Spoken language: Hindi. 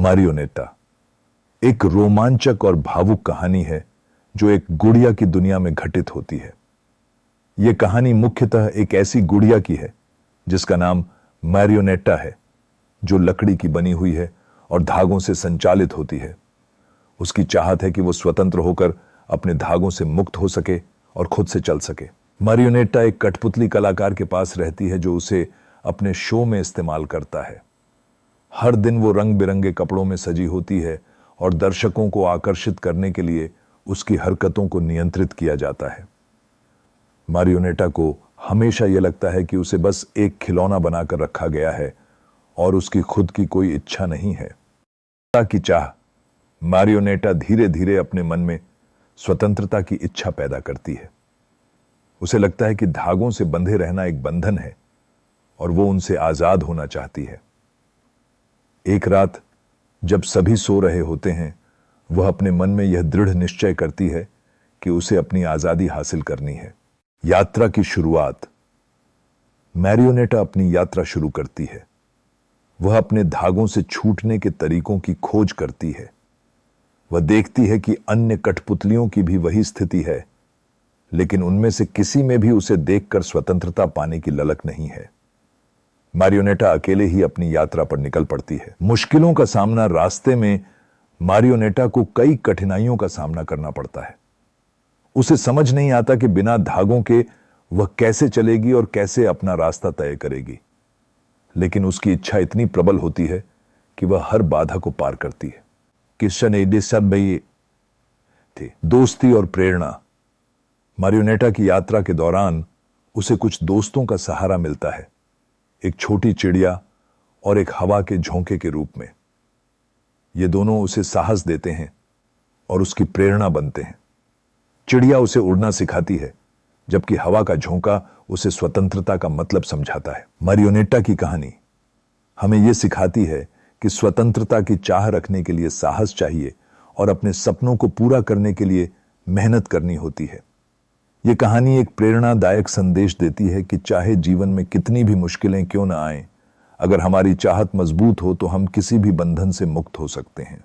मारियोनेट्टा एक रोमांचक और भावुक कहानी है जो एक गुड़िया की दुनिया में घटित होती है। यह कहानी मुख्यतः एक ऐसी गुड़िया की है जिसका नाम मारियोनेट्टा है, जो लकड़ी की बनी हुई है और धागों से संचालित होती है। उसकी चाहत है कि वो स्वतंत्र होकर अपने धागों से मुक्त हो सके और खुद से चल सके। मारियोनेट्टा एक कठपुतली कलाकार के पास रहती है जो उसे अपने शो में इस्तेमाल करता है। हर दिन वो रंग बिरंगे कपड़ों में सजी होती है और दर्शकों को आकर्षित करने के लिए उसकी हरकतों को नियंत्रित किया जाता है। मारियोनेट्टा को हमेशा यह लगता है कि उसे बस एक खिलौना बनाकर रखा गया है और उसकी खुद की कोई इच्छा नहीं है। की चाह मारियोनेट्टा धीरे धीरे अपने मन में स्वतंत्रता की इच्छा पैदा करती है। उसे लगता है कि धागों से बंधे रहना एक बंधन है और वो उनसे आजाद होना चाहती है। एक रात जब सभी सो रहे होते हैं, वह अपने मन में यह दृढ़ निश्चय करती है कि उसे अपनी आजादी हासिल करनी है। यात्रा की शुरुआत। मारियोनेट्टा अपनी यात्रा शुरू करती है। वह अपने धागों से छूटने के तरीकों की खोज करती है। वह देखती है कि अन्य कठपुतलियों की भी वही स्थिति है, लेकिन उनमें से किसी में भी उसे देखकर स्वतंत्रता पाने की ललक नहीं है। मारियोनेट्टा अकेले ही अपनी यात्रा पर निकल पड़ती है। मुश्किलों का सामना। रास्ते में मारियोनेट्टा को कई कठिनाइयों का सामना करना पड़ता है। उसे समझ नहीं आता कि बिना धागों के वह कैसे चलेगी और कैसे अपना रास्ता तय करेगी, लेकिन उसकी इच्छा इतनी प्रबल होती है कि वह हर बाधा को पार करती है। दोस्ती और प्रेरणा। मारियोनेट्टा की यात्रा के दौरान उसे कुछ दोस्तों का सहारा मिलता है, एक छोटी चिड़िया और एक हवा के झोंके के रूप में। ये दोनों उसे साहस देते हैं और उसकी प्रेरणा बनते हैं। चिड़िया उसे उड़ना सिखाती है, जबकि हवा का झोंका उसे स्वतंत्रता का मतलब समझाता है। मारियोनेट्टा की कहानी हमें यह सिखाती है कि स्वतंत्रता की चाह रखने के लिए साहस चाहिए और अपने सपनों को पूरा करने के लिए मेहनत करनी होती है। यह कहानी एक प्रेरणादायक संदेश देती है कि चाहे जीवन में कितनी भी मुश्किलें क्यों न आएं, अगर हमारी चाहत मजबूत हो तो हम किसी भी बंधन से मुक्त हो सकते हैं।